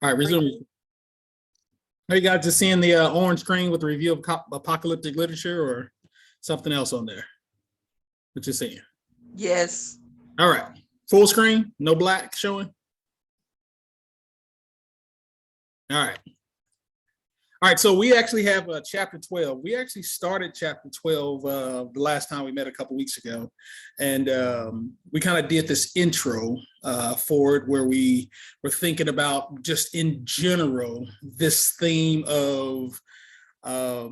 All right, resume. Are you guys just seeing the orange screen with the review of apocalyptic literature or something else on there? What you're seeing? Yes. All right, full screen, no black showing. All right. All right, so we actually have chapter 12. We actually started chapter 12 the last time we met a couple weeks ago. And we kind of did this intro for it where we were thinking about just in general, this theme of, what,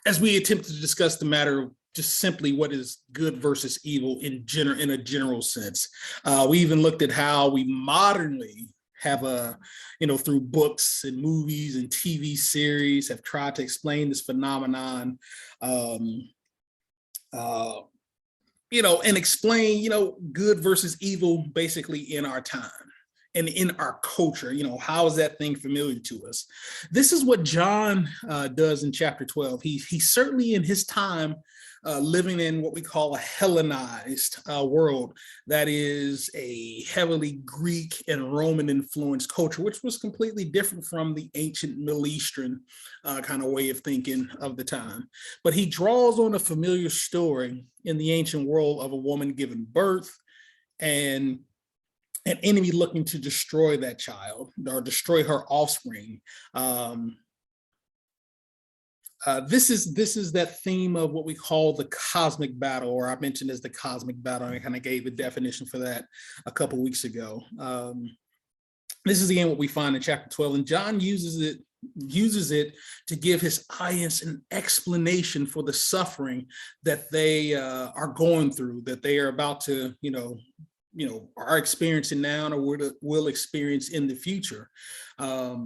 as we attempted to discuss the matter of just simply what is good versus evil in a general sense. We even looked at how we modernly have through books and movies and TV series have tried to explain this phenomenon, and explain, good versus evil basically in our time and in our culture. How is that thing familiar to us? This is what John does in chapter 12. He certainly in his time living in what we call a Hellenized world that is a heavily Greek and Roman influenced culture, which was completely different from the ancient Middle Eastern kind of way of thinking of the time. But he draws on a familiar story in the ancient world of a woman giving birth and an enemy looking to destroy that child or destroy her offspring. This is that theme of what we call the cosmic battle, or I mentioned as the cosmic battle. I kind of gave a definition for that a couple of weeks ago. This is again what we find in chapter 12, and John uses it to give his audience an explanation for the suffering that they are going through, that they are about to, are experiencing now or will experience in the future, up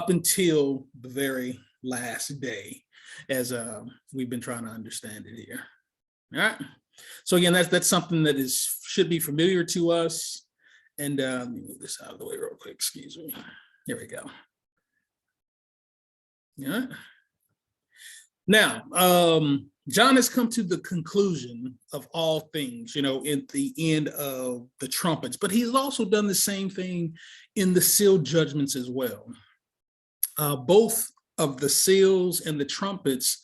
until the very last day, as we've been trying to understand it here. All right. So again, that's something that should be familiar to us. And let me move this out of the way real quick. Excuse me. Here we go. All right. Now, John has come to the conclusion of all things, in the end of the trumpets, but he's also done the same thing in the seal judgments as well. Both of the seals and the trumpets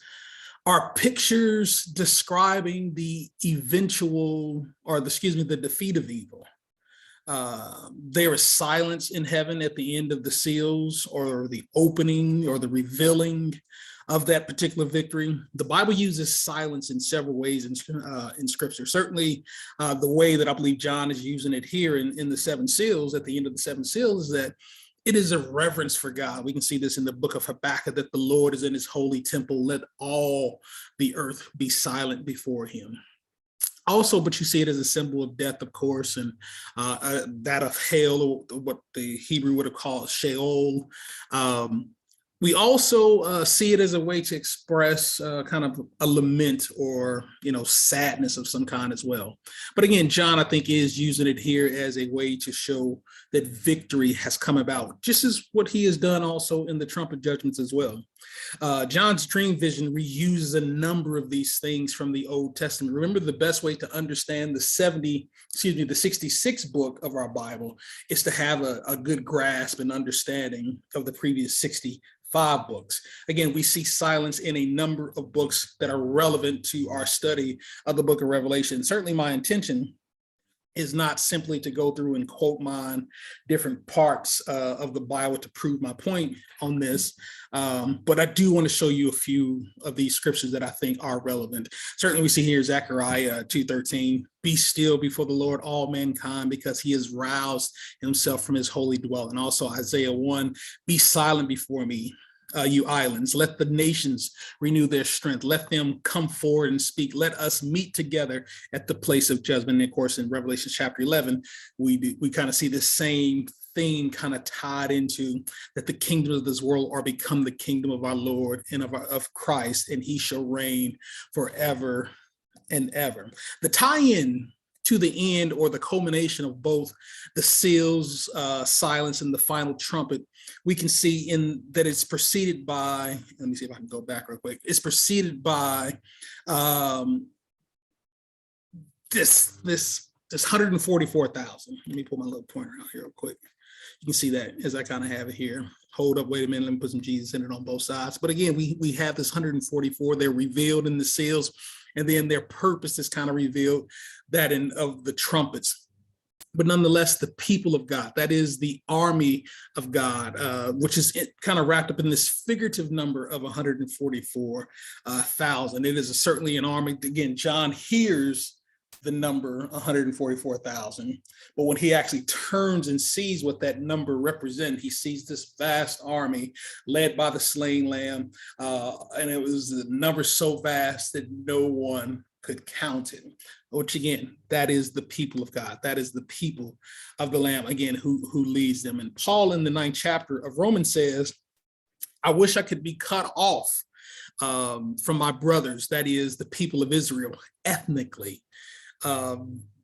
are pictures describing the defeat of evil. There is silence in heaven at the end of the seals, or the opening or the revealing of that particular victory. The Bible uses silence in several ways in scripture. Certainly the way that I believe John is using it here in the seven seals, at the end of the seven seals, is that it is a reverence for God. We can see this in the book of Habakkuk, that the Lord is in his holy temple. Let all the earth be silent before him. Also, but you see it as a symbol of death, of course, and that of hell, or what the Hebrew would have called Sheol. We also see it as a way to express kind of a lament or, sadness of some kind as well. But again, John, I think, is using it here as a way to show that victory has come about, just as what he has done also in the trumpet judgments as well. John's dream vision reuses a number of these things from the Old Testament. Remember, the best way to understand the 66th book of our Bible is to have a good grasp and understanding of the previous 65 books. Again, we see silence in a number of books that are relevant to our study of the book of Revelation. Certainly my intention is not simply to go through and quote mine different parts of the Bible to prove my point on this, but I do want to show you a few of these scriptures that I think are relevant. Certainly we see here Zechariah 2:13, be still before the Lord, all mankind, because he has roused himself from his holy dwelling. Also Isaiah 1, be silent before me, you islands. Let the nations renew their strength. Let them come forward and speak. Let us meet together at the place of judgment. And of course, in Revelation chapter 11, we kind of see the same theme kind of tied into that the kingdoms of this world are become the kingdom of our Lord and of Christ, and he shall reign forever and ever. The tie-in to the end, or the culmination of both the seals, silence, and the final trumpet, we can see in that it's preceded by, let me see if I can go back real quick. It's preceded by this There's 144,000. Let me pull my little pointer out here real quick. You can see that as I kind of have it here. Hold up, wait a minute, let me put some Jesus in it on both sides. But again, we have this 144. They're revealed in the seals, and then their purpose is kind of revealed, that of the trumpets. But nonetheless, the people of God, that is the army of God, which is kind of wrapped up in this figurative number of 144,000. It is certainly an army. Again, John hears the number 144,000, but when he actually turns and sees what that number represents, he sees this vast army led by the slain lamb, and it was the number so vast that no one could count it. Which again, that is the people of God. That is the people of the Lamb, again, who leads them. And Paul in the 9th chapter of Romans says, I wish I could be cut off from my brothers, that is the people of Israel, ethnically.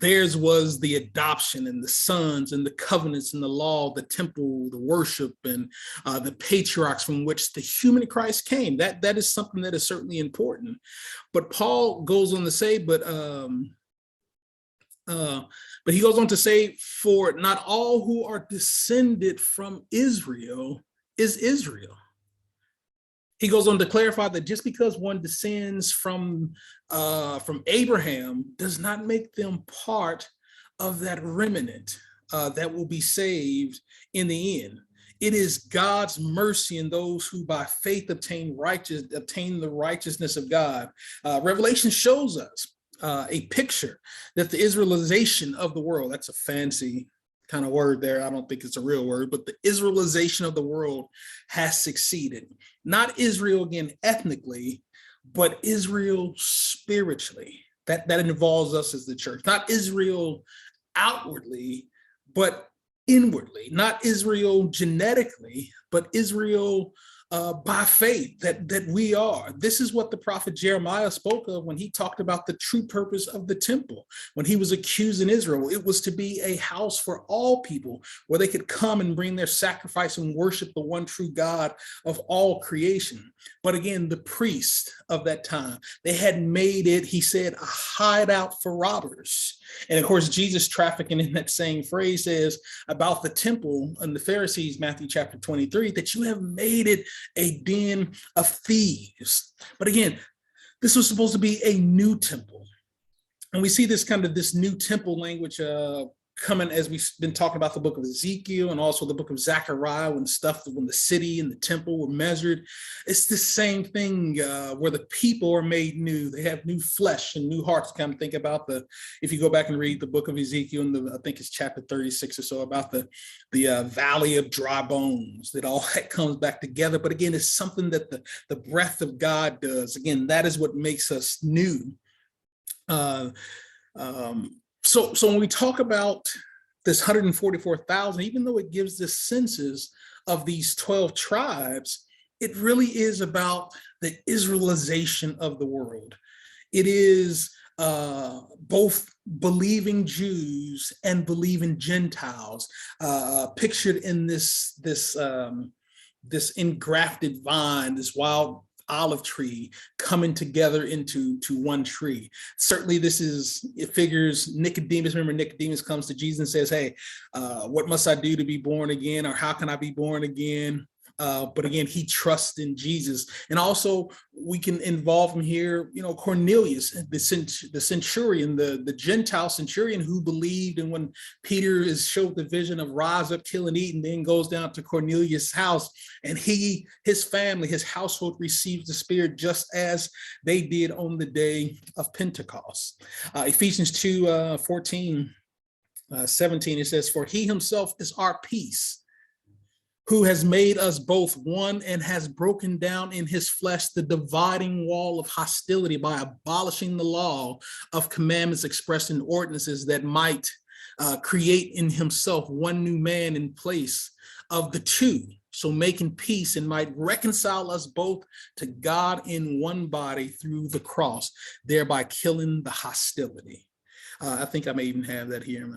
Theirs was the adoption and the sons and the covenants and the law, the temple, the worship, and the patriarchs from which the human Christ came. That is something that is certainly important. But Paul goes on to say, but he goes on to say, for not all who are descended from Israel is Israel. He goes on to clarify that just because one descends from Abraham does not make them part of that remnant that will be saved in the end. It is God's mercy in those who by faith obtain the righteousness of God. Revelation shows us a picture that the Israelization of the world, that's a fancy kind of word there. I don't think it's a real word, but the Israelization of the world has succeeded. Not Israel, again, ethnically, but Israel spiritually. That involves us as the church. Not Israel outwardly, but inwardly. Not Israel genetically, but Israel by faith that we are. This is what the prophet Jeremiah spoke of when he talked about the true purpose of the temple. When he was accusing Israel, it was to be a house for all people where they could come and bring their sacrifice and worship the one true God of all creation. But again, the priest of that time, they had made it, he said, a hideout for robbers. And of course, Jesus trafficking in that same phrase says about the temple and the Pharisees, Matthew chapter 23, that you have made it a den of thieves. But again, this was supposed to be a new temple. And we see this new temple language coming as we've been talking about the book of Ezekiel and also the book of Zechariah, when the city and the temple were measured. It's the same thing where the people are made new. They have new flesh and new hearts. Kind of think about if you go back and read the book of Ezekiel, I think it's chapter 36 or so, about the valley of dry bones, that all that comes back together. But again, it's something that the breath of God does. Again, that is what makes us new. So when we talk about this 144,000, even though it gives this census of these 12 tribes, it really is about the Israelization of the world. It is both believing Jews and believing Gentiles, pictured in this engrafted vine, this wild olive tree coming together into one tree. Certainly it figures Nicodemus. Remember, Nicodemus comes to Jesus and says, hey, what must I do to be born again? Or how can I be born again? But again, he trusts in Jesus. And also we can involve him here, Cornelius, the centurion, the Gentile centurion who believed. And when Peter is showed the vision of rise up, kill and eat, and then goes down to Cornelius' house, and his family, his household receives the Spirit just as they did on the day of Pentecost. Ephesians 2, 14, 17, it says, for he himself is our peace, who has made us both one and has broken down in his flesh the dividing wall of hostility by abolishing the law of commandments expressed in ordinances, that might create in himself one new man in place of the two, so making peace, and might reconcile us both to God in one body through the cross, thereby killing the hostility. I think I may even have that here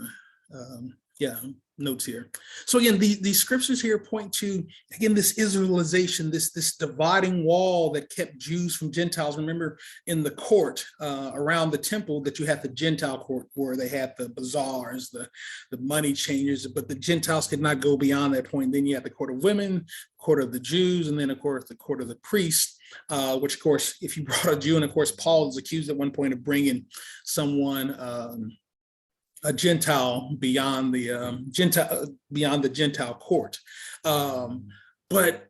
Yeah, notes here. So again, these scriptures here point to, again, this Israelization, this dividing wall that kept Jews from Gentiles. Remember, in the court around the temple, that you had the Gentile court where they had the bazaars, the money changers, but the Gentiles could not go beyond that point. Then you had the court of women, court of the Jews, and then of course the court of the priests, which of course, if you brought a Jew, and of course Paul is accused at one point of bringing someone, a Gentile beyond the Gentile court, but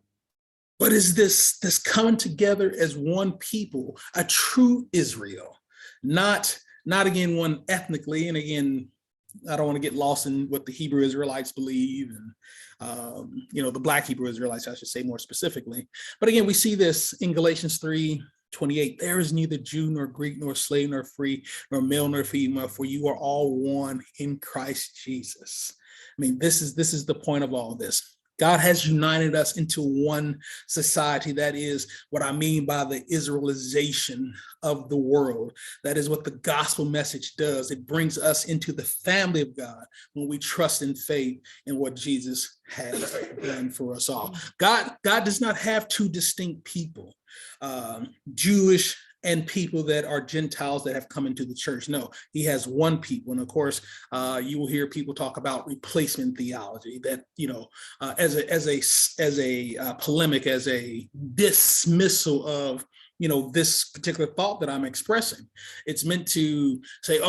is this coming together as one people, a true Israel, not again one ethnically, and again, I don't want to get lost in what the Hebrew Israelites believe, and the Black Hebrew Israelites, I should say more specifically. But again, we see this in Galatians 3:28. There is neither Jew nor Greek nor slave nor free nor male nor female, for you are all one in Christ Jesus. I mean, this is the point of all this. God has united us into one society. That is what I mean by the Israelization of the world. That is what the gospel message does. It brings us into the family of God when we trust in faith in what Jesus has done for us all. God does not have two distinct people, Jewish and people that are Gentiles that have come into the church. No, he has one people. And of course, you will hear people talk about replacement theology, that, as a polemic, as a dismissal of, this particular thought that I'm expressing. It's meant to say,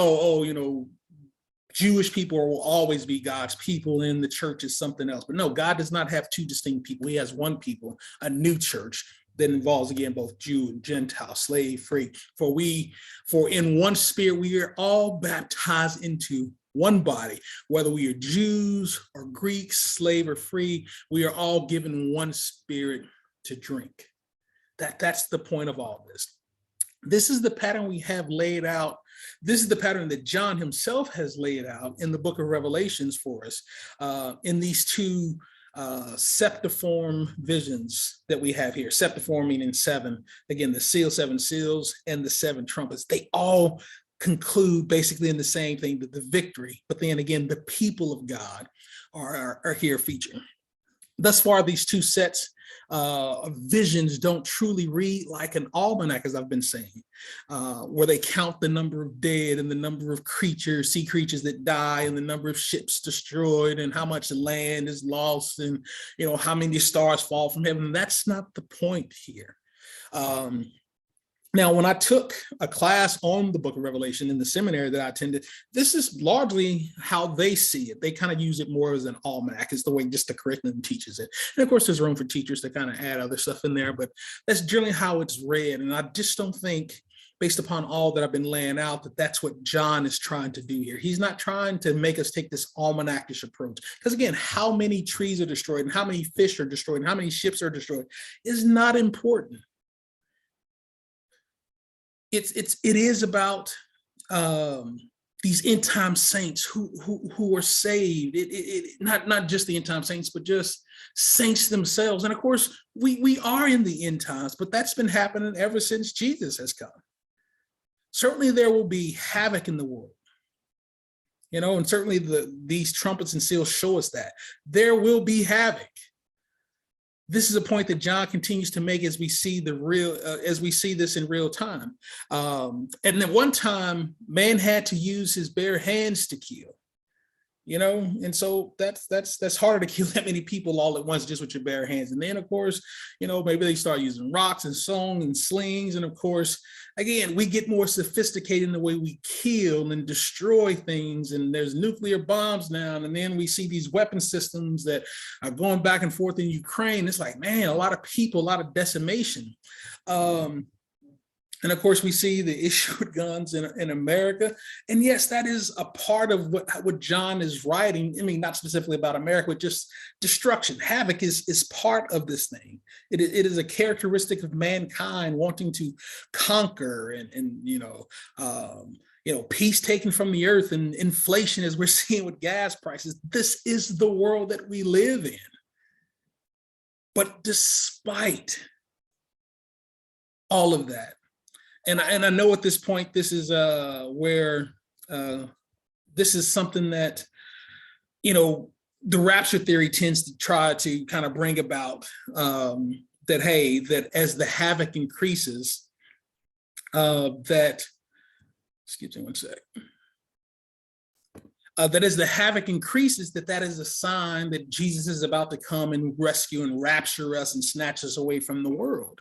Jewish people will always be God's people and the church is something else. But no, God does not have two distinct people. He has one people, a new church that involves, again, both Jew and Gentile, slave, free. For in one spirit, we are all baptized into one body, whether we are Jews or Greeks, slave or free, we are all given one spirit to drink. That's the point of all this. This is the pattern we have laid out. This is the pattern that John himself has laid out in the book of Revelations for us, in these two septiform visions that we have here. Septiform meaning seven. Again, the seven seals and the seven trumpets. They all conclude basically in the same thing, the victory. But then again, the people of God are here featured. Thus far, these two sets of visions don't truly read like an almanac, as I've been saying, where they count the number of dead and the number of sea creatures that die, and the number of ships destroyed, and how much land is lost, and how many stars fall from heaven. That's not the point here. Now, when I took a class on the book of Revelation in the seminary that I attended, this is largely how they see it. They kind of use it more as an almanac. It's the way just the curriculum teaches it. And of course, there's room for teachers to kind of add other stuff in there, but that's generally how it's read. And I just don't think, based upon all that I've been laying out, that that's what John is trying to do here. He's not trying to make us take this almanacish approach. Because again, how many trees are destroyed and how many fish are destroyed and how many ships are destroyed is not important. It is about these end time saints who are saved. Not just the end time saints, but just saints themselves. And of course, we are in the end times, but that's been happening ever since Jesus has come. Certainly, there will be havoc in the world, and certainly these trumpets and seals show us that there will be havoc. This is a point that John continues to make as we see this in real time. And at one time, man had to use his bare hands to kill, and so that's harder to kill that many people all at once just with your bare hands. And then, of course, maybe they start using rocks and stone and slings. And of course, again, we get more sophisticated in the way we kill and destroy things. And there's nuclear bombs now. And then we see these weapon systems that are going back and forth in Ukraine. It's like, man, a lot of people, a lot of decimation. And of course, we see the issue with guns in America. And yes, that is a part of what John is writing. I mean, not specifically about America, but just destruction. Havoc is part of this thing. It is a characteristic of mankind wanting to conquer and peace taken from the earth and inflation, as we're seeing with gas prices. This is the world that we live in. But despite all of that, and I know at this point, this is where this is something that the rapture theory tends to try to kind of bring about that, hey, that as the havoc increases, excuse me one sec. That as the havoc increases, that is a sign that Jesus is about to come and rescue and rapture us and snatch us away from the world.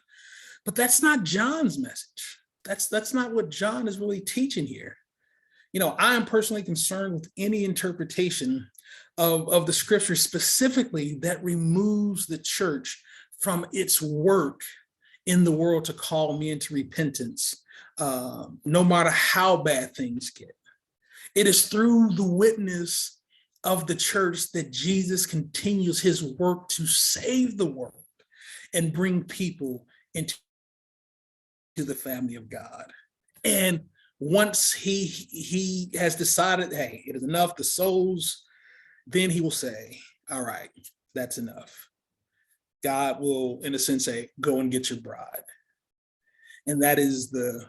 But that's not John's message. That's not what John is really teaching here. I am personally concerned with any interpretation of the scripture specifically that removes the church from its work in the world to call men to repentance, no matter how bad things get. It is through the witness of the church that Jesus continues his work to save the world and bring people into the family of God. And once he has decided, hey, it is enough, the souls, then he will say, all right, that's enough. God will, in a sense, say, go and get your bride. And that is the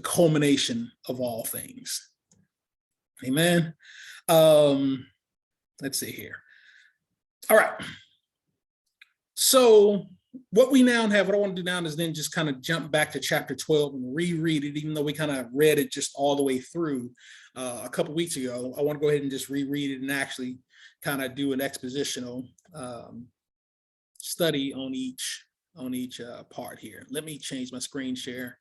culmination of all things. Amen. Let's see here. All right. So what we now have, what I want to do now is then just kind of jump back to chapter 12 and reread it, even though we kind of read it just all the way through a couple weeks ago. I want to go ahead and just reread it and actually kind of do an expositional study on each part here. Let me change my screen share.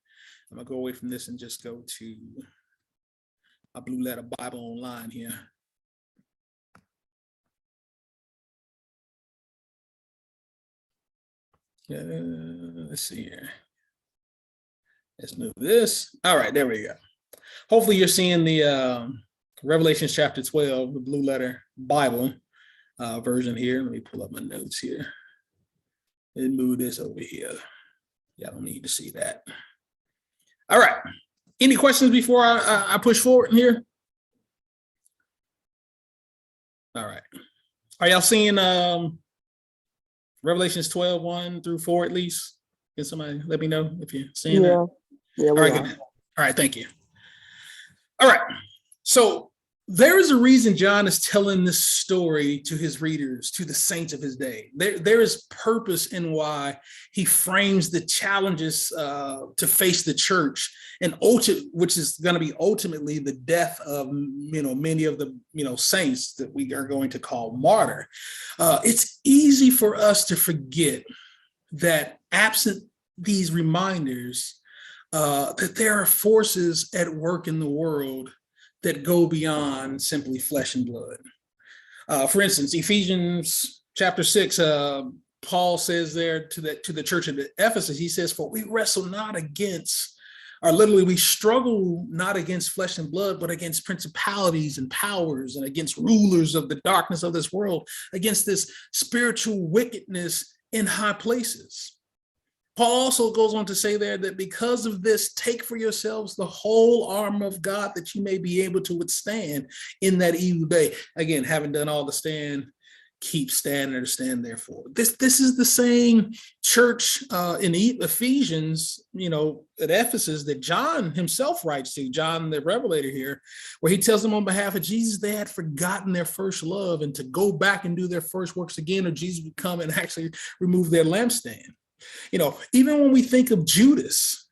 I'm gonna go away from this and just go to a Blue Letter Bible Online here. Let's see here. Let's move this. All right, there we go. Hopefully you're seeing the Revelation chapter 12, the Blue Letter Bible version here. Let me pull up my notes here and move this over here. Yeah, I don't need to see that. All right. Any questions before I push forward here? All right. Are y'all seeing Revelations 12, 1 through 4 at least? Can somebody let me know if you're seeing that? Yeah. All right, good. All right, thank you. All right. So there is a reason John is telling this story to his readers, to the saints of his day. There is purpose in why he frames the challenges to face the church, and which is going to be ultimately the death of many of the saints that we are going to call martyr. It's easy for us to forget that absent these reminders, that there are forces at work in the world that go beyond simply flesh and blood. For instance, Ephesians chapter 6, Paul says there to the church of Ephesus, he says, for we wrestle not against, or literally we struggle not against flesh and blood, but against principalities and powers and against rulers of the darkness of this world, against this spiritual wickedness in high places. Paul also goes on to say there that because of this, take for yourselves the whole armor of God that you may be able to withstand in that evil day. Again, having done all to stand, keep standing or stand therefore. This is the same church in Ephesians, at Ephesus that John himself writes to, John the Revelator here, where he tells them on behalf of Jesus, they had forgotten their first love and to go back and do their first works again, or Jesus would come and actually remove their lampstand. Even when we think of Judas,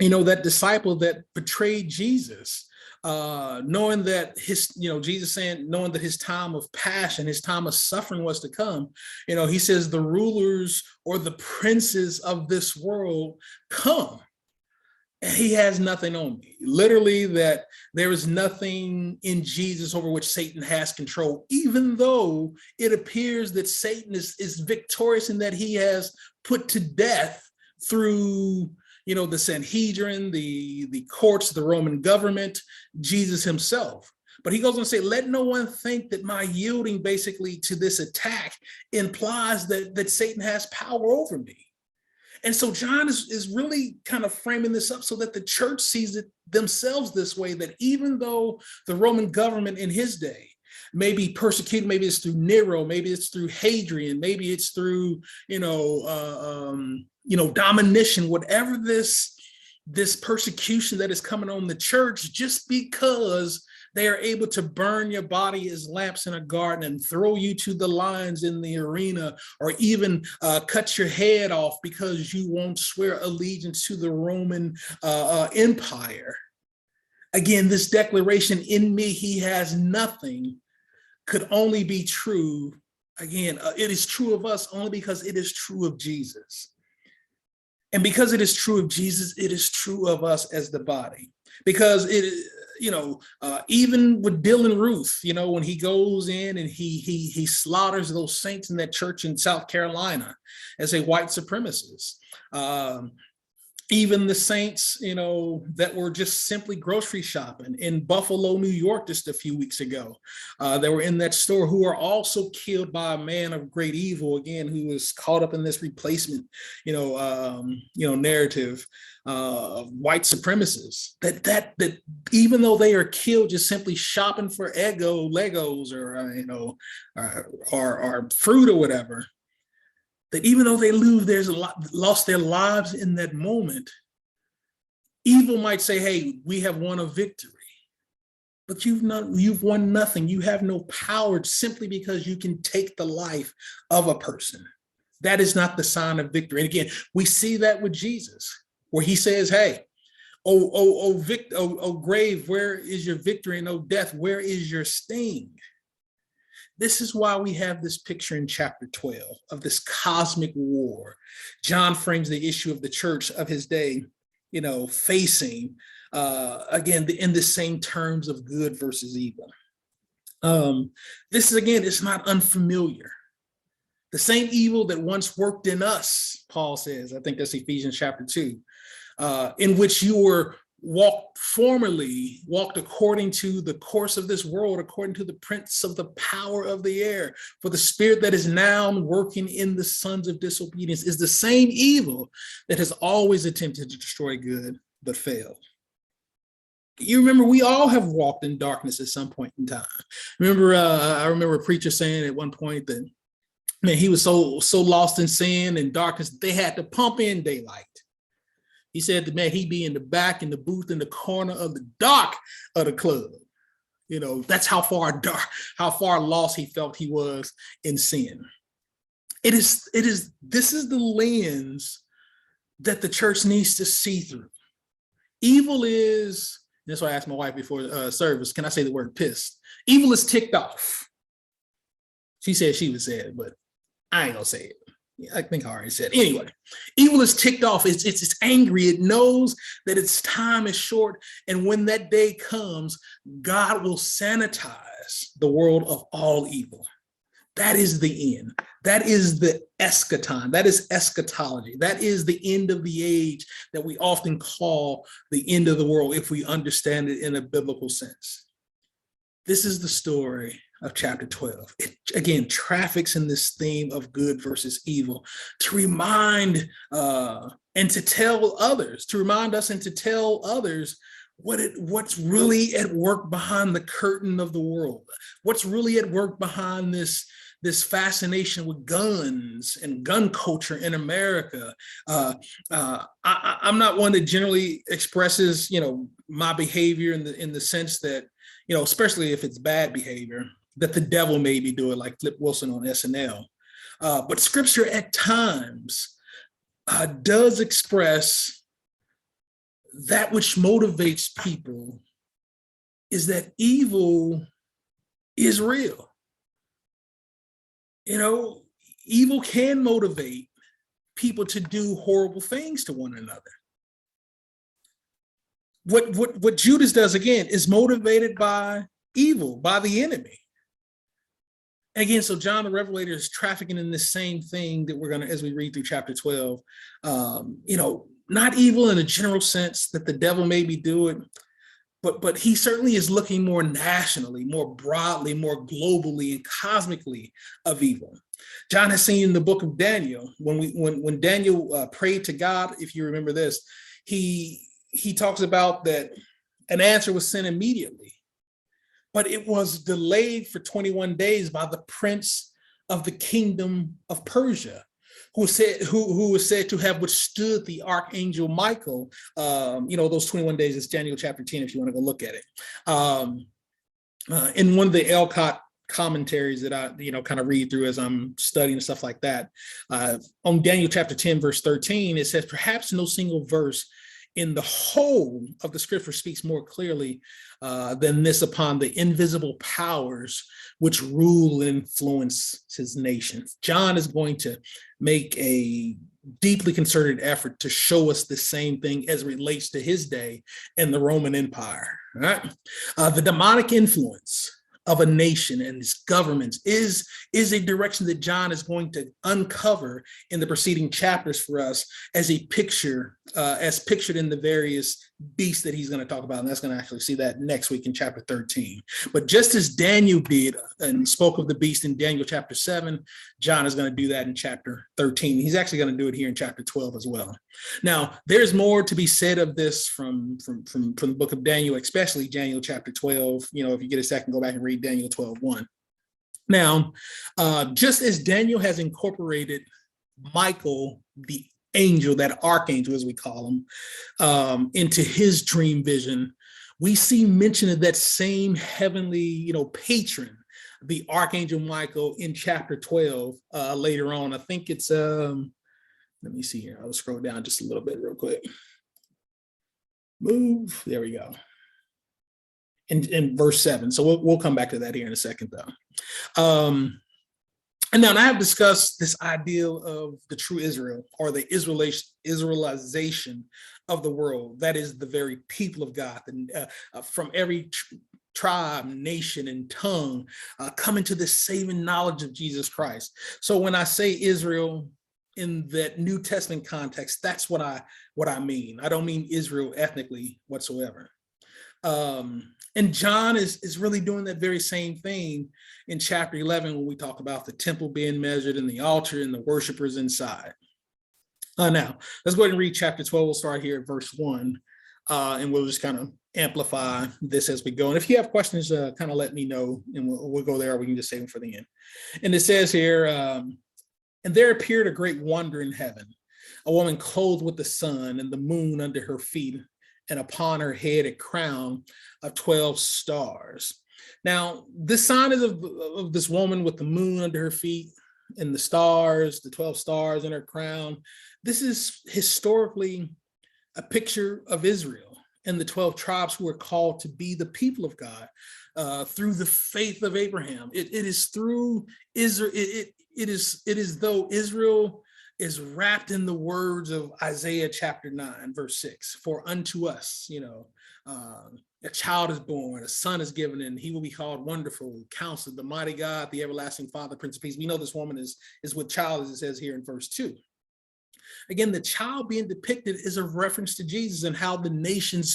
that disciple that betrayed Jesus, knowing that Jesus saying, knowing that his time of passion, his time of suffering was to come, he says, the rulers or the princes of this world come. And he has nothing on me. Literally, that there is nothing in Jesus over which Satan has control, even though it appears that Satan is victorious in that he has put to death through, the Sanhedrin, the courts, the Roman government, Jesus himself. But he goes on to say, let no one think that my yielding basically to this attack implies that Satan has power over me. And so John is really kind of framing this up so that the church sees it themselves this way, that even though the Roman government in his day may be persecuted, maybe it's through Nero, maybe it's through Hadrian, maybe it's through, domination, whatever this persecution that is coming on the church, just because They are able to burn your body as lamps in a garden and throw you to the lions in the arena, or even cut your head off because you won't swear allegiance to the Roman Empire. Again, this declaration, in me he has nothing, could only be true. Again, it is true of us only because it is true of Jesus. And because it is true of Jesus, it is true of us as the body. Because it, even with Dylan Ruth, when he goes in and he slaughters those saints in that church in South Carolina as a white supremacist. Even the saints, that were just simply grocery shopping in Buffalo, New York, just a few weeks ago, that were in that store, who are also killed by a man of great evil, again, who was caught up in this replacement, narrative of white supremacists. That even though they are killed just simply shopping for Legos or fruit or whatever, that even though they lost their lives in that moment, evil might say, hey, we have won a victory. But you've won nothing. You have no power simply because you can take the life of a person. That is not the sign of victory. And again, we see that with Jesus, where he says, hey, oh grave, where is your victory? And oh death, where is your sting? This is why we have this picture in chapter 12 of this cosmic war. John frames the issue of the church of his day, facing, again, in the same terms of good versus evil. This is, again, it's not unfamiliar. The same evil that once worked in us, Paul says, I think that's Ephesians chapter 2, in which you were walked according to the course of this world, according to the prince of the power of the air. For the spirit that is now working in the sons of disobedience is the same evil that has always attempted to destroy good, but failed. You remember, we all have walked in darkness at some point in time. I remember a preacher saying at one point that, man, he was so lost in sin and darkness, they had to pump in daylight. He said that, man, he'd be in the back, in the booth, in the corner of the dark of the club. That's how far lost he felt he was in sin. This is the lens that the church needs to see through. Evil is, that's why I asked my wife before service, can I say the word pissed? Evil is ticked off. She said she would say it, but I ain't gonna say it. I think I already said. Anyway, evil is ticked off. It's angry. It knows that its time is short. And when that day comes, God will sanitize the world of all evil. That is the end. That is the eschaton. That is eschatology. That is the end of the age that we often call the end of the world if we understand it in a biblical sense. This is the story of chapter 12. It, again, traffics in this theme of good versus evil to remind and to tell others, to remind us and to tell others what's really at work behind the curtain of the world, what's really at work behind this fascination with guns and gun culture in America. I'm not one that generally expresses, my behavior in the sense that, especially if it's bad behavior, that the devil made me do it, like Flip Wilson on SNL. But scripture at times does express that which motivates people is that evil is real. Evil can motivate people to do horrible things to one another. What Judas does, again, is motivated by evil, by the enemy. Again, so John the Revelator is trafficking in this same thing that we're going to, as we read through chapter 12, not evil in a general sense that the devil maybe do it, but he certainly is looking more nationally, more broadly, more globally and cosmically of evil. John has seen in the book of Daniel, when Daniel prayed to God, if you remember this, he talks about that an answer was sent immediately. But it was delayed for 21 days by the prince of the kingdom of Persia, who was said to have withstood the archangel Michael. Those 21 days is Daniel chapter 10, if you want to go look at it. In one of the Elcott commentaries that I, kind of read through as I'm studying and stuff like that, on Daniel chapter 10, verse 13, it says, perhaps no single verse in the whole of the scripture speaks more clearly than this upon the invisible powers which rule and influence his nations. John is going to make a deeply concerted effort to show us the same thing as it relates to his day and the Roman Empire. Right? The demonic influence of a nation and its governments is a direction that John is going to uncover in the preceding chapters for us as a picture, as pictured in the various beasts that he's going to talk about. And that's going to actually see that next week in chapter 13. But just as Daniel did and spoke of the beast in Daniel chapter 7, John is going to do that in chapter 13. He's actually going to do it here in chapter 12 as well. Now, there's more to be said of this from the book of Daniel, especially Daniel chapter 12. If you get a second, go back and read Daniel 12:1. Now, just as Daniel has incorporated Michael, the angel, that archangel as we call him, into his dream vision, we see mention of that same heavenly, patron, the archangel Michael, in chapter 12 later on. I think it's let me see here. I'll scroll down just a little bit real quick. Move. There we go. In verse 7. So we'll come back to that here in a second, though. And now I have discussed this ideal of the true Israel, or the Israelization of the world. That is the very people of God, and from every tribe, nation, and tongue coming to the saving knowledge of Jesus Christ. So when I say Israel in that New Testament context, that's what I mean. I don't mean Israel ethnically whatsoever. And John is really doing that very same thing in chapter 11 when we talk about the temple being measured and the altar and the worshipers inside. Now, let's go ahead and read chapter 12. We'll start here at verse 1, and we'll just kind of amplify this as we go. And if you have questions, kind of let me know, and we'll go there, or we can just save them for the end. And it says here, and there appeared a great wonder in heaven, a woman clothed with the sun and the moon under her feet, and upon her head a crown of 12 stars. Now, this sign is of this woman with the moon under her feet and the stars, the 12 stars in her crown. This is historically a picture of Israel and the 12 tribes who are called to be the people of God through the faith of Abraham. It is through Israel. It is though Israel is wrapped in the words of Isaiah chapter 9, verse 6. For unto us, a child is born, a son is given, and he will be called Wonderful, Counselor, the Mighty God, the Everlasting Father, Prince of Peace. We know this woman is with child, as it says here in verse 2. Again, the child being depicted is a reference to Jesus and how the nation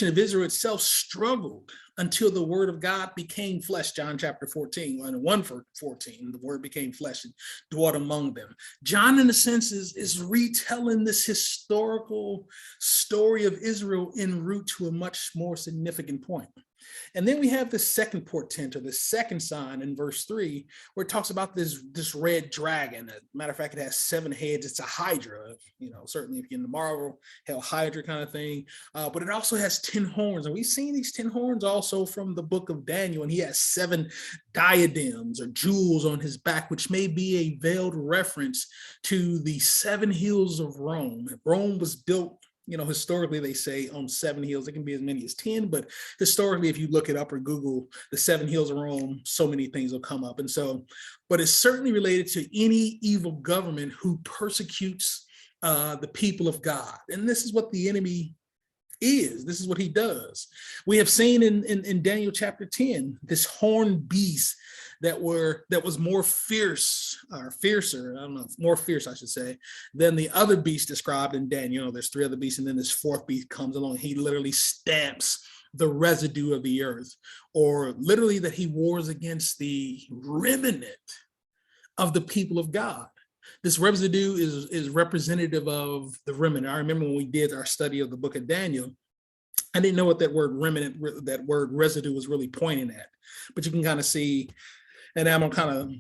of Israel itself struggled until the word of God became flesh. John chapter 14, 1:14, the word became flesh and dwelt among them. John, in a sense, is retelling this historical story of Israel en route to a much more significant point. And then we have the second portent, or the second sign, in verse 3, where it talks about this red dragon. As a matter of fact, it has 7 heads. It's a hydra, certainly if you're in the Marvel, hell, hydra kind of thing. But it also has 10 horns. And we've seen these 10 horns also from the book of Daniel. And he has 7 diadems or jewels on his back, which may be a veiled reference to the 7 hills of Rome. Rome was built, historically, they say on 7 hills. It can be as many as 10, but historically, if you look it up or Google the 7 hills of Rome, so many things will come up. And so, but it's certainly related to any evil government who persecutes the people of God. And this is what the enemy is. This is what he does. We have seen in Daniel chapter 10, this horned beast that was more fiercer, more fierce, I should say, than the other beast described in Daniel. There's 3 other beasts, and then this 4th beast comes along. He literally stamps the residue of the earth, or literally that he wars against the remnant of the people of God. This residue is representative of the remnant. I remember when we did our study of the book of Daniel, I didn't know what that word remnant, that word residue was really pointing at, but you can kind of see, and I'm kind of,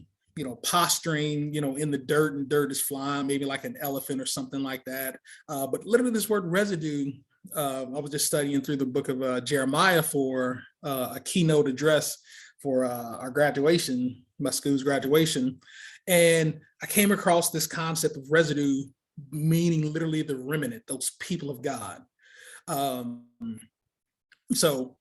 posturing, in the dirt, and dirt is flying, maybe like an elephant or something like that. But literally this word residue I was just studying through the book of Jeremiah for a keynote address for our graduation, my school's graduation. And I came across this concept of residue, meaning literally the remnant, those people of God. So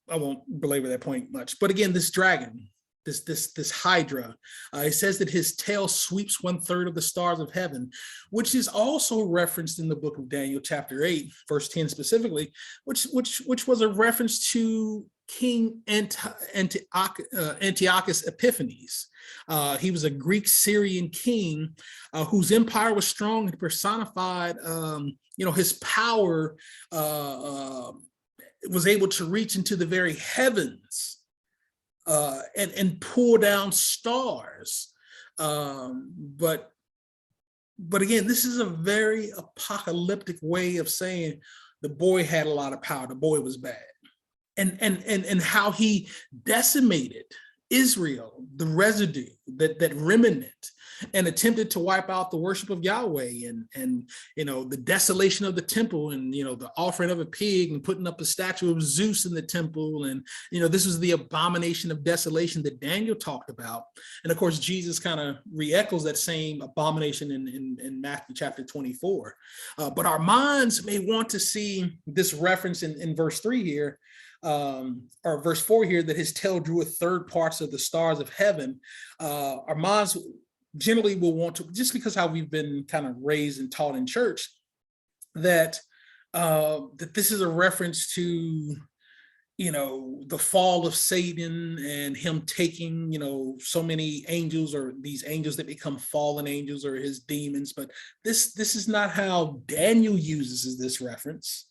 I won't belabor that point much. But again, this dragon, this Hydra, it says that his tail sweeps 1/3 of the stars of heaven, which is also referenced in the book of Daniel, chapter 8, verse 10 specifically, which was a reference to King Antiochus Epiphanes. He was a Greek Syrian king whose empire was strong and personified, his power was able to reach into the very heavens and pull down stars. But again, this is a very apocalyptic way of saying the boy had a lot of power. The boy was bad. And how he decimated Israel, the residue, that remnant, and attempted to wipe out the worship of Yahweh and the desolation of the temple, and the offering of a pig and putting up a statue of Zeus in the temple. And this was the abomination of desolation that Daniel talked about. And of course, Jesus kind of re-echoes that same abomination in Matthew chapter 24. But our minds may want to see this reference in verse 3 here, or verse 4 here, that his tail drew 1/3 parts of the stars of heaven. Our minds generally will want to, just because how we've been kind of raised and taught in church, that this is a reference to the fall of Satan and him taking so many angels, or these angels that become fallen angels, or his demons. But this is not how Daniel uses this reference.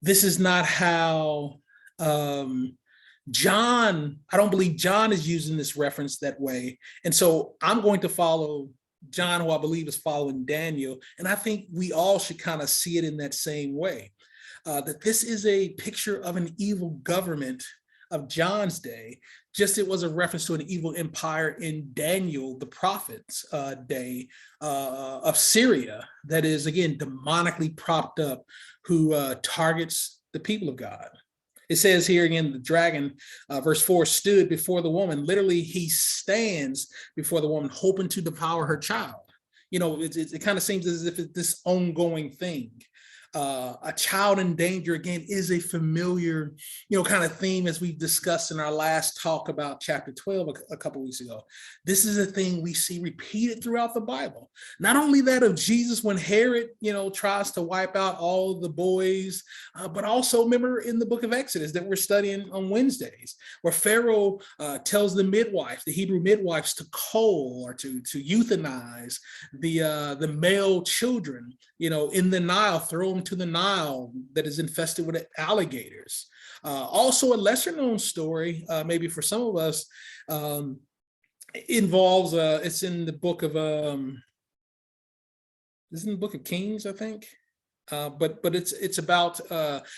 This is not how John, I don't believe John is using this reference that way. And so I'm going to follow John, who I believe is following Daniel. And I think we all should kind of see it in that same way, that this is a picture of an evil government of John's day, just it was a reference to an evil empire in Daniel, the prophet's day, of Syria, that is, again, demonically propped up, who targets the people of God. It says here again, the dragon, verse 4, stood before the woman. Literally, he stands before the woman, hoping to devour her child. It kind of seems as if it's this ongoing thing. A child in danger, again, is a familiar, kind of theme, as we've discussed in our last talk about chapter 12 a couple weeks ago. This is a thing we see repeated throughout the Bible. Not only that of Jesus when Herod, tries to wipe out all the boys, but also remember in the book of Exodus that we're studying on Wednesdays, where Pharaoh tells the midwives, the Hebrew midwives, to cull or to euthanize the male children, in the Nile, throw them to the Nile that is infested with alligators. Also, a lesser known story, maybe for some of us, involves, it's in the book of, it's in the book of Kings, I think. But it's about,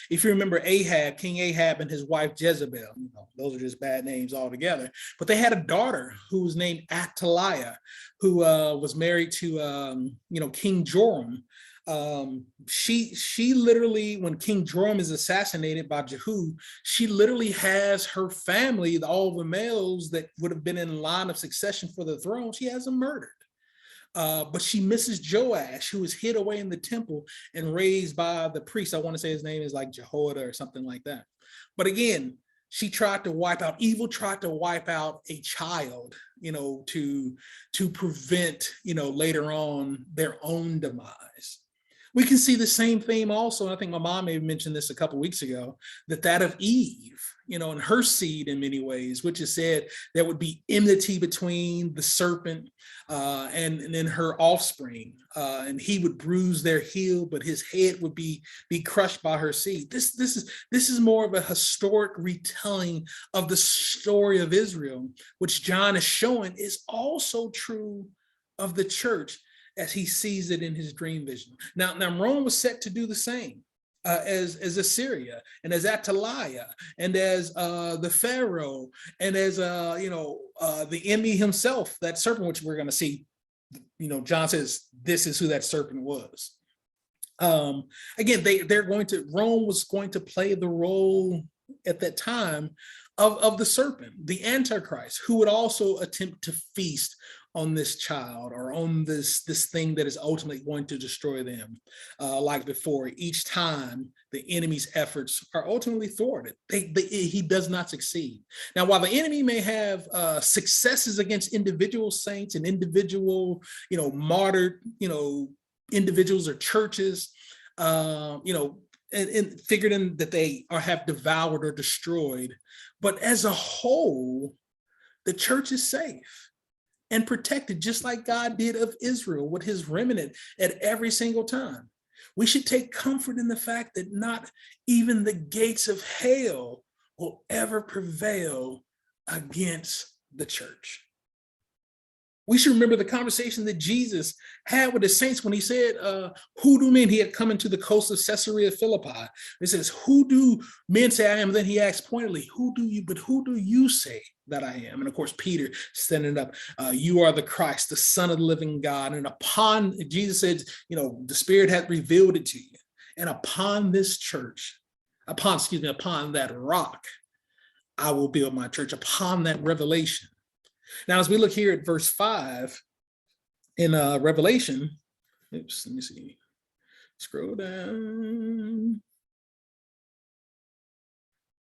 if you remember Ahab, King Ahab, and his wife Jezebel. Those are just bad names altogether. But they had a daughter who was named Athaliah, who was married to King Joram. She literally, when King Joram is assassinated by Jehu, she literally has her family, all the males that would have been in line of succession for the throne, she has them murdered. But she misses Joash, who was hid away in the temple and raised by the priest. I want to say his name is like Jehoiada or something like that. But again, she tried to wipe out, evil tried to wipe out a child, to prevent, later on their own demise. We can see the same theme also, and I think my mom may have mentioned this a couple of weeks ago, that of Eve, and her seed in many ways, which is said there would be enmity between the serpent and then her offspring, and he would bruise their heel, but his head would be crushed by her seed. This is more of a historic retelling of the story of Israel, which John is showing is also true of the church, as he sees it in his dream vision. Now Rome was set to do the same, as Assyria and as Athaliah and as the Pharaoh and as the enemy himself, that serpent, which we're going to see. John says this is who that serpent was. Again, Rome was going to play the role at that time of the serpent, the Antichrist, who would also attempt to feast on this child or on this thing that is ultimately going to destroy them. Like before, each time the enemy's efforts are ultimately thwarted, he does not succeed. Now, while the enemy may have successes against individual saints and individual, martyred, individuals or churches, and figured in that they have devoured or destroyed, but as a whole, the church is safe and protected, just like God did of Israel with his remnant at every single time. We should take comfort in the fact that not even the gates of hell will ever prevail against the church. We should remember the conversation that Jesus had with the saints when he said, who do men, he had come into the coast of Caesarea Philippi. He says, who do men say I am? Then he asked pointedly, who do you say that I am? And of course, Peter standing up, you are the Christ, the Son of the living God. And upon, Jesus said, the Spirit hath revealed it to you. And upon this church, upon that rock, I will build my church, upon that revelation. Now, as we look here at verse 5 in Revelation, let me see, scroll down.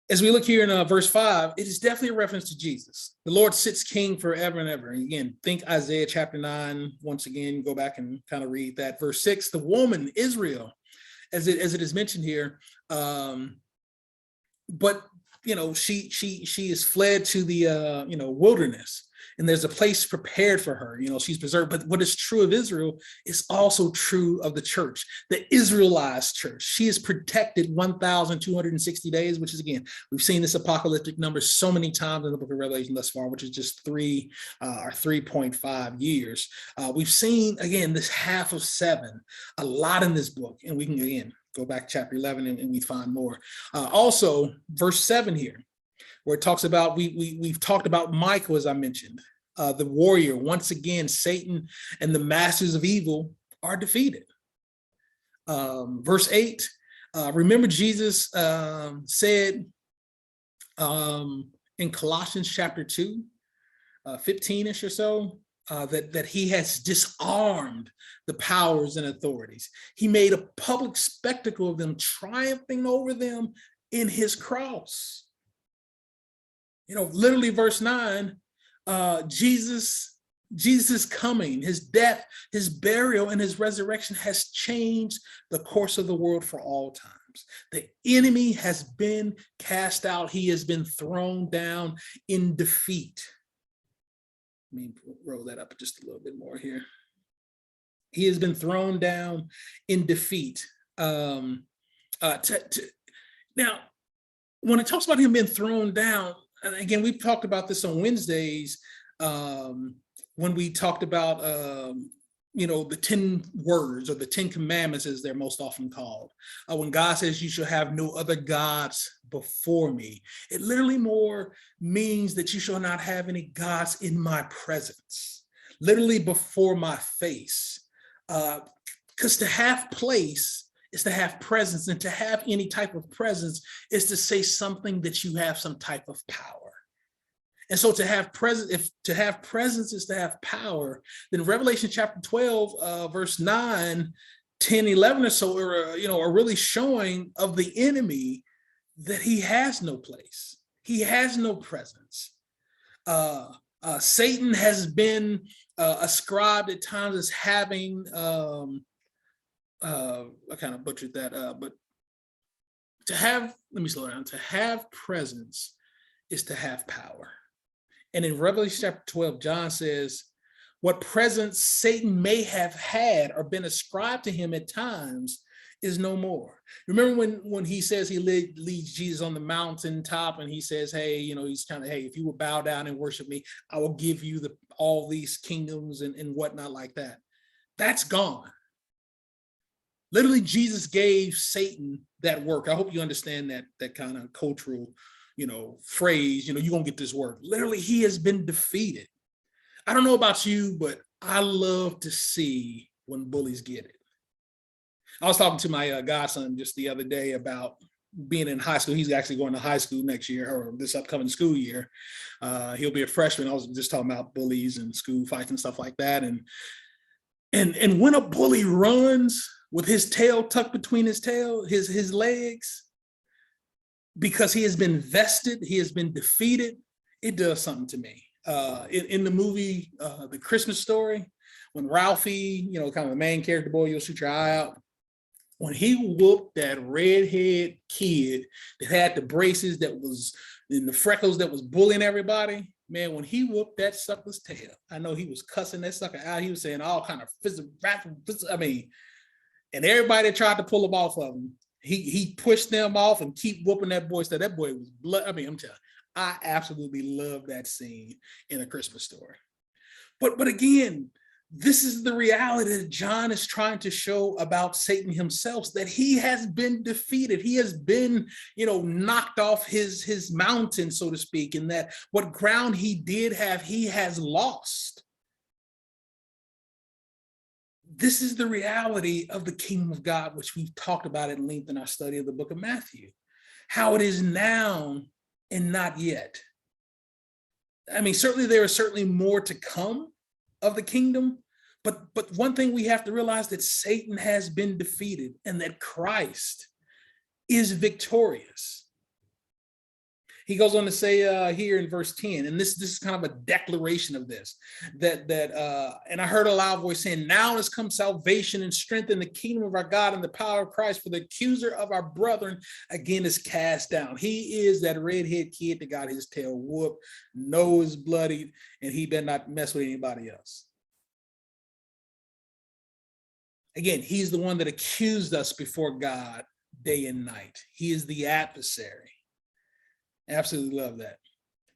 As we look here in verse 5, it is definitely a reference to Jesus. The Lord sits king forever and ever. And again, think Isaiah chapter 9. Once again, go back and kind of read that. Verse 6, the woman, Israel, as it is mentioned here, but she is fled to the wilderness, and there's a place prepared for her. She's preserved. But what is true of Israel is also true of the church, the Israelized church. She is protected 1,260 days, which is, again, we've seen this apocalyptic number so many times in the book of Revelation thus far, which is just 3.5 years. We've seen, again, this half of 7, a lot in this book, and we can, again, go back to chapter 11 and we find more. Also, verse 7 here, where it talks about, we've talked about Michael, as I mentioned, the warrior. Once again, Satan and the masters of evil are defeated. Verse 8, remember Jesus said in Colossians chapter 2, 15-ish or so, that he has disarmed the powers and authorities. He made a public spectacle of them, triumphing over them in his cross. Literally verse 9, Jesus' coming, his death, his burial, and his resurrection has changed the course of the world for all times. The enemy has been cast out. He has been thrown down in defeat. Let me roll that up just a little bit more here. He has been thrown down in defeat. Now, when it talks about him being thrown down, and again, we've talked about this on Wednesdays when we talked about, the 10 words or the 10 commandments, as they're most often called. When God says, you shall have no other gods before me, it literally more means that you shall not have any gods in my presence, literally before my face. Because to have place is to have presence, and to have any type of presence is to say something that you have some type of power. And so to have presence, if to have presence is to have power, then Revelation chapter 12, verse 9, 10, 11 or so are really showing of the enemy that he has no place. He has no presence. Satan has been ascribed at times as having, I kind of butchered that, but to have, let me slow down, to have presence is to have power. And in Revelation chapter 12, John says, what presence Satan may have had or been ascribed to him at times is no more. Remember when he says he leads Jesus on the mountaintop, and he says, hey, he's kind of, hey, if you will bow down and worship me, I will give you all these kingdoms and whatnot like that. That's gone. Literally, Jesus gave Satan that work. I hope you understand that kind of cultural, phrase, you're going to get this work. Literally, he has been defeated. I don't know about you, but I love to see when bullies get it. I was talking to my godson just the other day about being in high school. He's actually going to high school next year, or this upcoming school year. He'll be a freshman. I was just talking about bullies and school fights and stuff like that. And when a bully runs with his tail tucked between his legs, because he has been vested, he has been defeated, it does something to me. In the movie, The Christmas Story, when Ralphie, kind of the main character, boy, you'll shoot your eye out. When he whooped that redhead kid that had the braces that was in the freckles that was bullying everybody, man, when he whooped that sucker's tail, I know he was cussing that sucker out. He was saying all kind of physical, and everybody tried to pull him off of him. He pushed them off and keep whooping that boy. So that boy was blood. I'm telling you, I absolutely love that scene in A Christmas Story. But again, this is the reality that John is trying to show about Satan himself, that he has been defeated. He has been, knocked off his mountain, so to speak, and that what ground he did have, he has lost. This is the reality of the kingdom of God, which we've talked about at length in our study of the book of Matthew, how it is now and not yet. Certainly there is certainly more to come of the kingdom, but one thing we have to realize, that Satan has been defeated and that Christ is victorious. He goes on to say here in verse 10, and this is kind of a declaration of this, that and I heard a loud voice saying, now has come salvation and strength in the kingdom of our God and the power of Christ, for the accuser of our brethren again is cast down. He is that redhead kid that got his tail whooped, nose bloodied, and he better not mess with anybody else. Again, he's the one that accused us before God day and night. He is the adversary. Absolutely love that.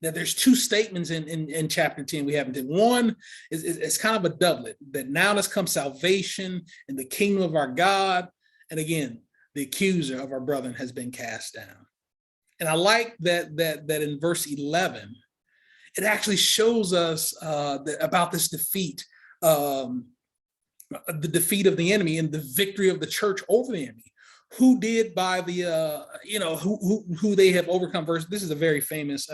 Now, there's two statements in chapter 10 we haven't done. One is kind of a doublet, that now has come salvation in the kingdom of our God. And again, the accuser of our brethren has been cast down. And I like that in verse 11, it actually shows us about this defeat, the defeat of the enemy and the victory of the church over the enemy. Who did by the, who they have overcome. Verse. This is a very famous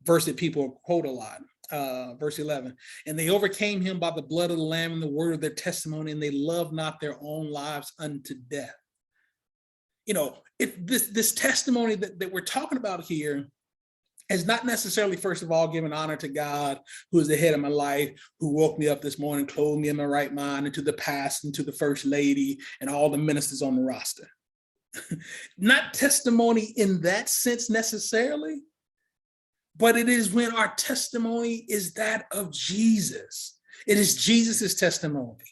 verse that people quote a lot. Verse 11, and they overcame him by the blood of the Lamb and the word of their testimony, and they loved not their own lives unto death. This testimony that we're talking about here is not necessarily, first of all, giving honor to God, who is the head of my life, who woke me up this morning, clothed me in my right mind, and to the pastor, and to the first lady, and all the ministers on the roster. Not testimony in that sense necessarily, but it is when our testimony is that of Jesus. It is Jesus's testimony.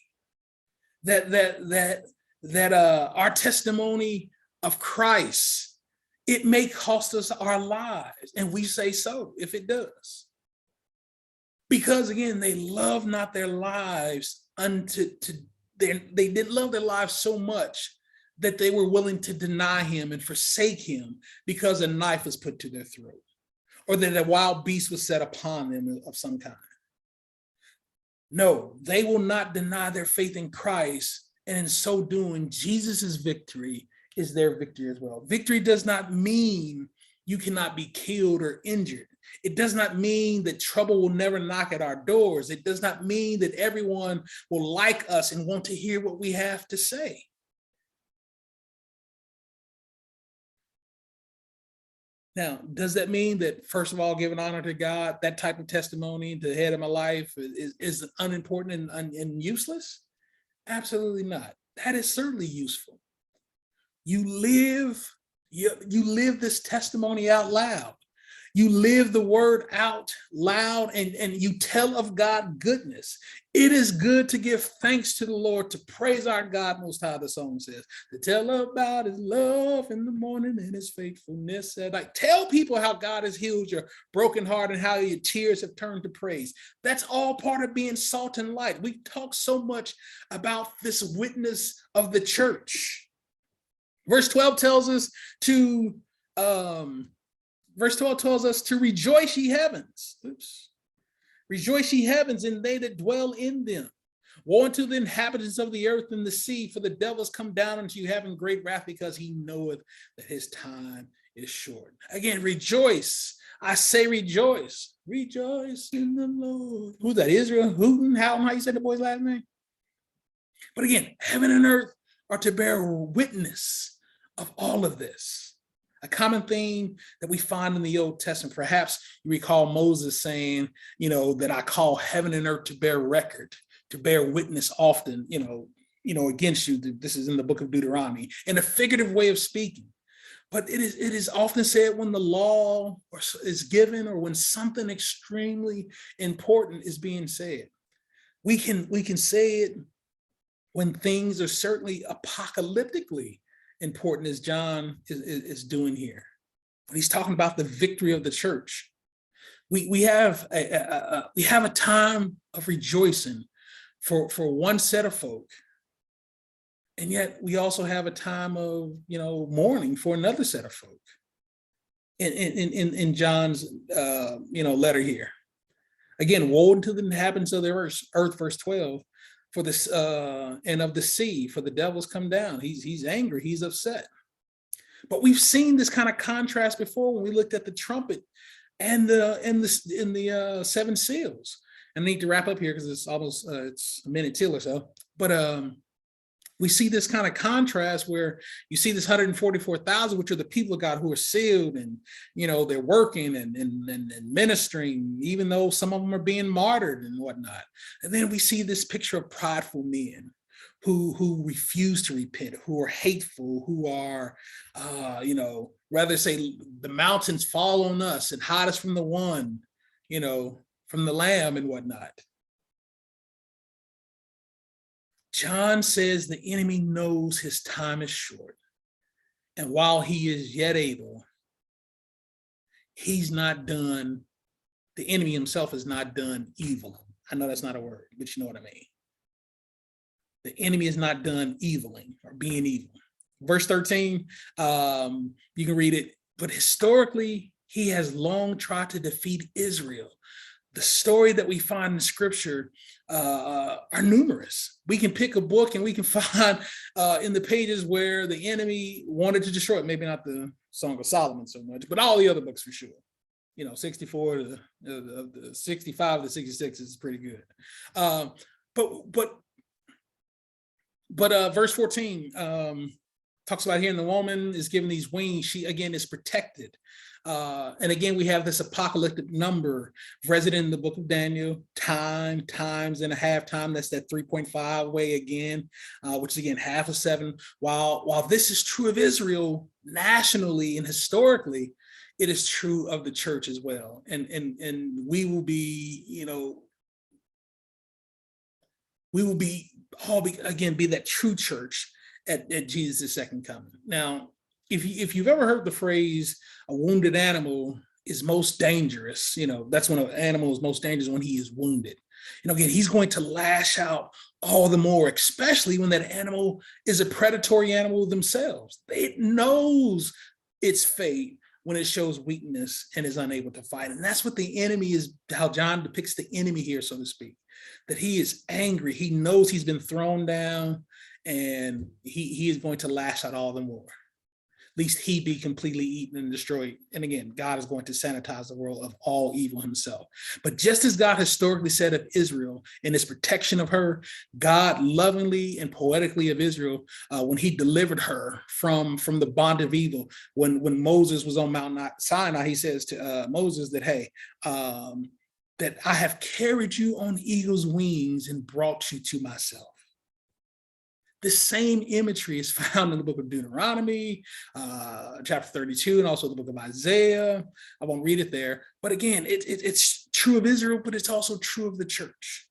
That our testimony of Christ, it may cost us our lives, and we say so if it does. Because again, they love not their lives they didn't love their lives so much that they were willing to deny him and forsake him because a knife was put to their throat, or that a wild beast was set upon them of some kind. No, they will not deny their faith in Christ, and in so doing, Jesus's victory is their victory as well. Victory does not mean you cannot be killed or injured. It does not mean that trouble will never knock at our doors. It does not mean that everyone will like us and want to hear what we have to say. Now, does that mean that, first of all, giving honor to God, that type of testimony to the head of my life is unimportant and useless? Absolutely not. That is certainly useful. You live this testimony out loud. You live the word out loud, and you tell of God's goodness. It is good to give thanks to the Lord, to praise our God Most High, the song says, to tell about his love in the morning and his faithfulness. Like, tell people how God has healed your broken heart and how your tears have turned to praise. That's all part of being salt and light. We talk so much about this witness of the church. Verse 12 tells us to rejoice, ye heavens. Rejoice, ye heavens, and they that dwell in them. Woe unto the inhabitants of the earth and the sea, for the devil has come down unto you having great wrath, because he knoweth that his time is short. Again, rejoice. I say rejoice. Rejoice in the Lord. Who's that? Israel Houghton? How you say the boy's last name? But again, heaven and earth are to bear witness of all of this. A common theme that we find in the Old Testament, perhaps you recall Moses saying, that I call heaven and earth to bear record, to bear witness often, against you. This is in the book of Deuteronomy, in a figurative way of speaking. But it is often said when the law is given, or when something extremely important is being said. We can say it when things are certainly apocalyptically important, as John is doing here. When he's talking about the victory of the church, we have a time of rejoicing for one set of folk, and yet we also have a time of mourning for another set of folk. In John's letter here, again, woe unto the inhabitants of the earth, verse 12. For this and of the sea, for the devil's come down. He's angry, he's upset. But we've seen this kind of contrast before when we looked at the trumpet and the seven seals. And I need to wrap up here because it's almost it's a minute till or so. But we see this kind of contrast where you see this 144,000, which are the people of God who are sealed, and they're working and ministering, even though some of them are being martyred and whatnot. And then we see this picture of prideful men who refuse to repent, who are hateful, who are rather say the mountains fall on us and hide us from the one, from the Lamb and whatnot. John says the enemy knows his time is short. And while he is yet able, he's not done, the enemy himself is not done evil. I know that's not a word, but you know what I mean. The enemy is not done eviling or being evil. Verse 13, you can read it. But historically, he has long tried to defeat Israel. The story that we find in scripture are numerous. We can pick a book and we can find in the pages where the enemy wanted to destroy it. Maybe not the Song of Solomon so much, but all the other books for sure. 64 to the 65 to 66 is pretty good. But verse 14 talks about here, and the woman is given these wings. She again is protected. And again, we have this apocalyptic number resident in the book of Daniel, times and a half time. That's that 3.5 way again, which is again half of 7. While this is true of Israel nationally and historically, it is true of the church as well. And we will be, be that true church at Jesus' second coming. Now, if you've ever heard the phrase, a wounded animal is most dangerous, that's when an animal is most dangerous, when he is wounded. Again, he's going to lash out all the more, especially when that animal is a predatory animal themselves. It knows its fate when it shows weakness and is unable to fight. And that's what the enemy is, how John depicts the enemy here, so to speak, that he is angry. He knows he's been thrown down, and he is going to lash out all the more. Least he be completely eaten and destroyed. And again, God is going to sanitize the world of all evil himself. But just as God historically said of Israel in his protection of her, God lovingly and poetically of Israel, when he delivered her from the bond of evil, when Moses was on Mount Sinai, he says to Moses that, hey, that I have carried you on eagle's wings and brought you to myself. The same imagery is found in the book of Deuteronomy, chapter 32, and also the book of Isaiah. I won't read it there. But again, it's true of Israel, but it's also true of the church.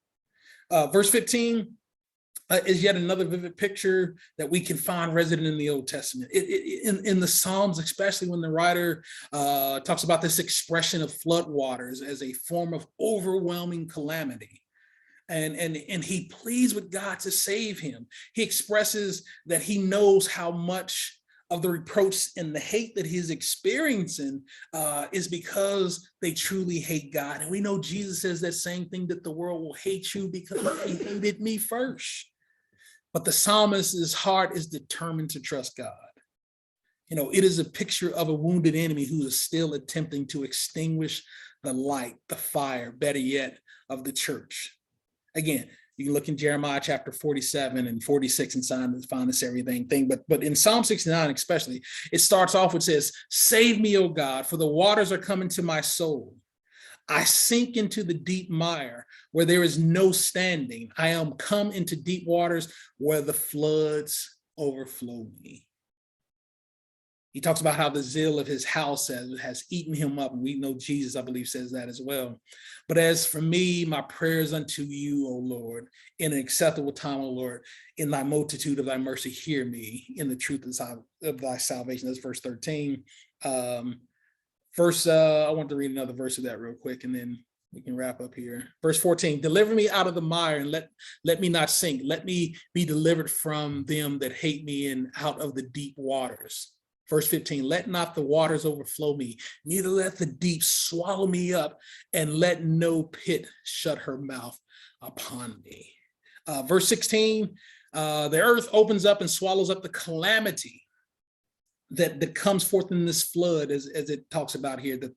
Verse 15 is yet another vivid picture that we can find resident in the Old Testament. In the Psalms, especially when the writer talks about this expression of flood waters as a form of overwhelming calamity. And he pleads with God to save him. He expresses that he knows how much of the reproach and the hate that he's experiencing is because they truly hate God. And we know Jesus says that same thing, that the world will hate you because they hated me first. But the psalmist's heart is determined to trust God. It is a picture of a wounded enemy who is still attempting to extinguish the light, the fire, better yet, of the church. Again, you can look in Jeremiah chapter 47 and 46 and find this everything thing. But in Psalm 69 especially, it starts off with says, "Save me, O God, for the waters are coming to my soul. I sink into the deep mire where there is no standing. I am come into deep waters where the floods overflow me." He talks about how the zeal of his house has eaten him up. And we know Jesus, I believe, says that as well. "But as for me, my prayers unto you, O Lord, in an acceptable time, O Lord, in thy multitude of thy mercy, hear me in the truth of thy salvation." That's verse 13. I want to read another verse of that real quick, and then we can wrap up here. Verse 14, "Deliver me out of the mire and let me not sink. Let me be delivered from them that hate me and out of the deep waters." Verse 15, "Let not the waters overflow me, neither let the deep swallow me up, and let no pit shut her mouth upon me." Verse 16, "The earth opens up and swallows up the calamity that comes forth in this flood," as it talks about here, that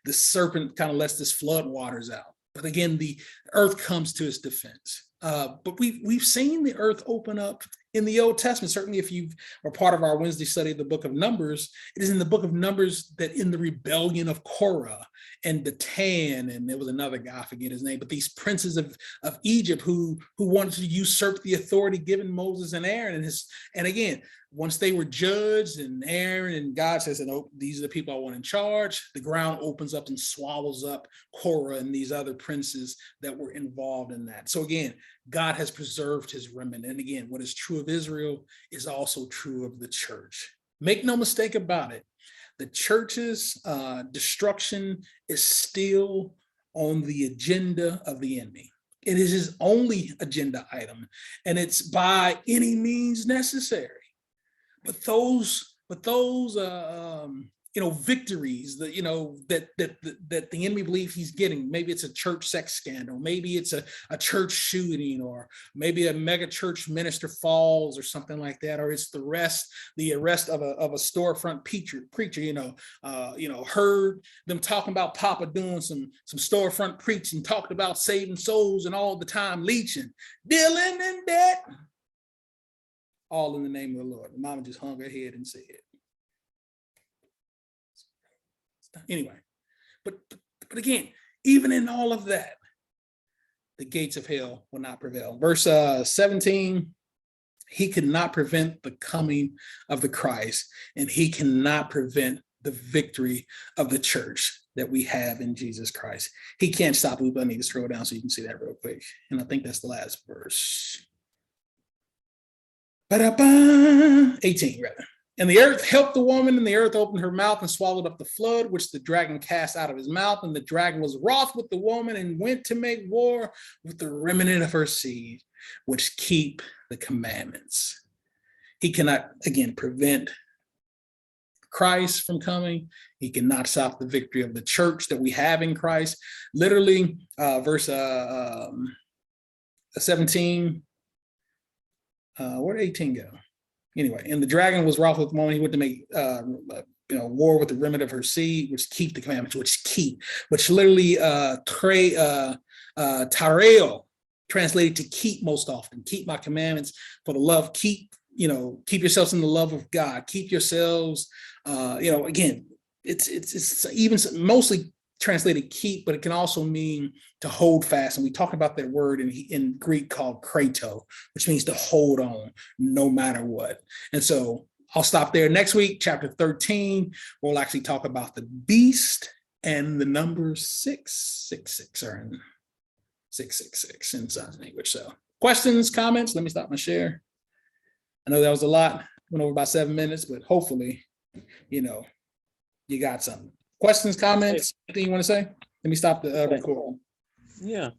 the serpent kind of lets this flood waters out. But again, the earth comes to its defense. But we've seen the earth open up in the Old Testament. Certainly, if you are part of our Wednesday study of the book of Numbers, it is in the book of Numbers that in the rebellion of Korah and Datan, and there was another guy, I forget his name, but these princes of Egypt who wanted to usurp the authority given Moses and Aaron. And again, once they were judged and Aaron and God says, "Oh, these are the people I want in charge," the ground opens up and swallows up Korah and these other princes that were involved in that. So again, God has preserved his remnant. And again, what is true of Israel is also true of the church. Make no mistake about it. The church's destruction is still on the agenda of the enemy. It is his only agenda item, and it's by any means necessary. But those victories that the enemy believes he's getting, maybe it's a church sex scandal, maybe it's a church shooting, or maybe a mega church minister falls or something like that, or it's the arrest of a storefront preacher, heard them talking about Papa doing some storefront preaching, talked about saving souls and all the time leeching, dealing in debt, all in the name of the Lord. The mama just hung her head and said, anyway, but again, even in all of that, the gates of hell will not prevail. Verse 17, "He could not prevent the coming of the Christ, and he cannot prevent the victory of the church that we have in Jesus Christ." He can't stop it, but I need to scroll down so you can see that real quick. And I think that's the last verse. 18, rather. "And the earth helped the woman, and the earth opened her mouth and swallowed up the flood, which the dragon cast out of his mouth. And the dragon was wroth with the woman and went to make war with the remnant of her seed, which keep the commandments." He cannot, again, prevent Christ from coming. He cannot stop the victory of the church that we have in Christ. Literally, verse 17, where did 18 go? Anyway, "And the dragon was wroth with the woman. He went to make war with the remnant of her seed, which keep the commandments," which literally tareo, translated to keep most often. Keep my commandments for the love. Keep yourselves in the love of God. Keep yourselves. Again, it's even mostly translated keep, but it can also mean to hold fast. And we talked about that word in Greek called krato, which means to hold on no matter what. And so I'll stop there. Next week, chapter 13, we'll actually talk about the beast and the number 666, or 666 in sign language. So questions, comments? Let me stop my share. I know that was a lot. Went over about 7 minutes, but hopefully, you got something. Questions, comments, anything you want to say? Let me stop the recording. Yeah.